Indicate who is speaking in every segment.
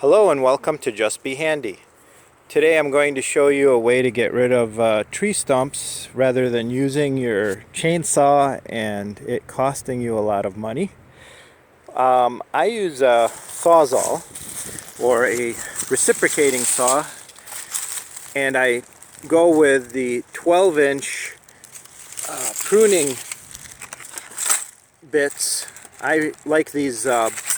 Speaker 1: Hello and welcome to Just Be Handy. Today I'm going to show you a way to get rid of tree stumps rather than using your chainsaw and it costing you a lot of money. I use a sawzall or a reciprocating saw, and I go with the 12-inch pruning bits. I like these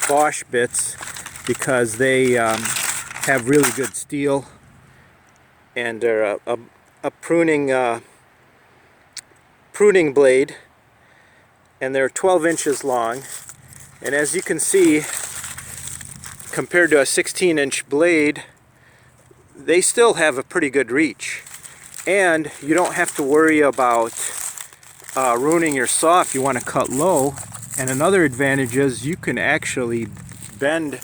Speaker 1: Bosch bits because they have really good steel, and they're a pruning blade, and they're 12 inches long. And as you can see, compared to a 16-inch blade, they still have a pretty good reach, and you don't have to worry about ruining your saw if you want to cut low. And another advantage is you can actually bend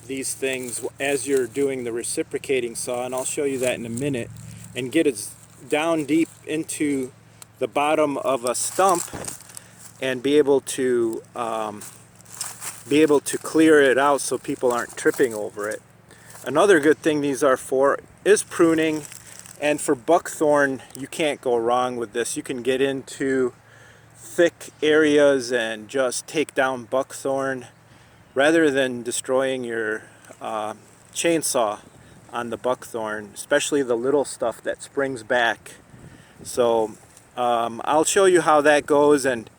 Speaker 1: these things as you're doing the reciprocating saw, and I'll show you that in a minute, and get it down deep into the bottom of a stump and be able to clear it out so people aren't tripping over it. Another good thing these are for is pruning, and for buckthorn you can't go wrong with this. You can get into thick areas and just take down buckthorn rather than destroying your chainsaw on the buckthorn, especially the little stuff that springs back. So I'll show you how that goes, and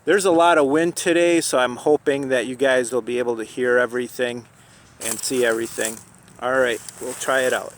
Speaker 1: there's a lot of wind today, so I'm hoping that you guys will be able to hear everything and see everything. Alright, we'll try it out.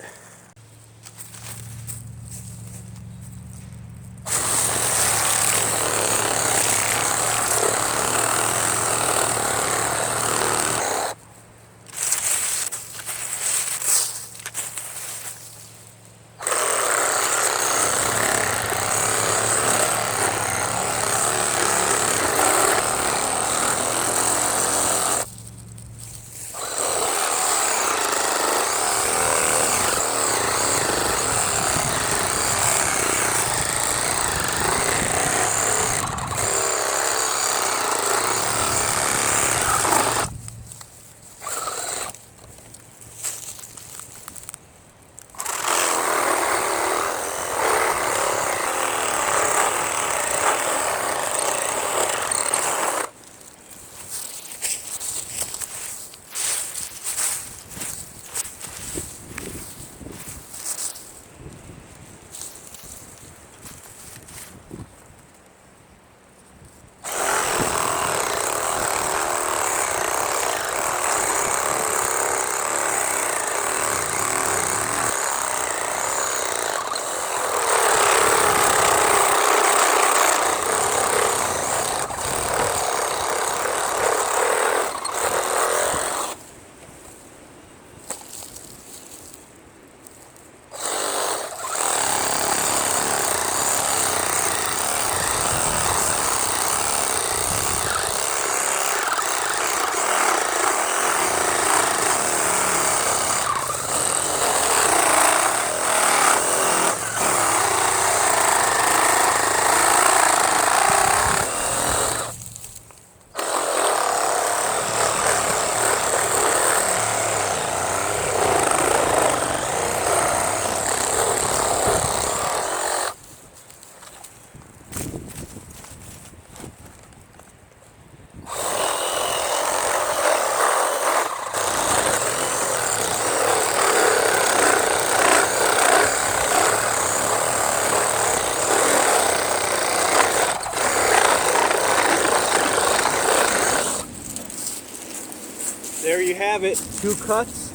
Speaker 1: There you have it, 2 cuts,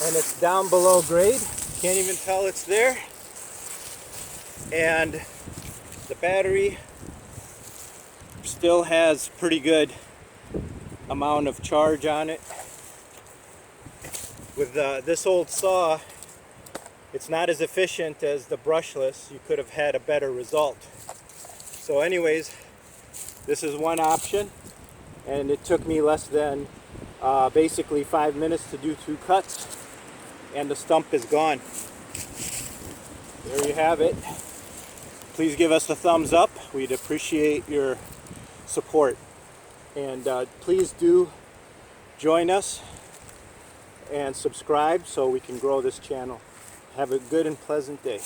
Speaker 1: and it's down below grade. Can't even tell it's there. And the battery still has pretty good amount of charge on it. With this old saw, it's not as efficient as the brushless. You could have had a better result. So anyways, this is one option, and it took me less than basically 5 minutes to do 2 cuts, and the stump is gone. There you have it. Please give us a thumbs up. We'd appreciate your support, and please do join us and subscribe so we can grow this channel. Have a good and pleasant day.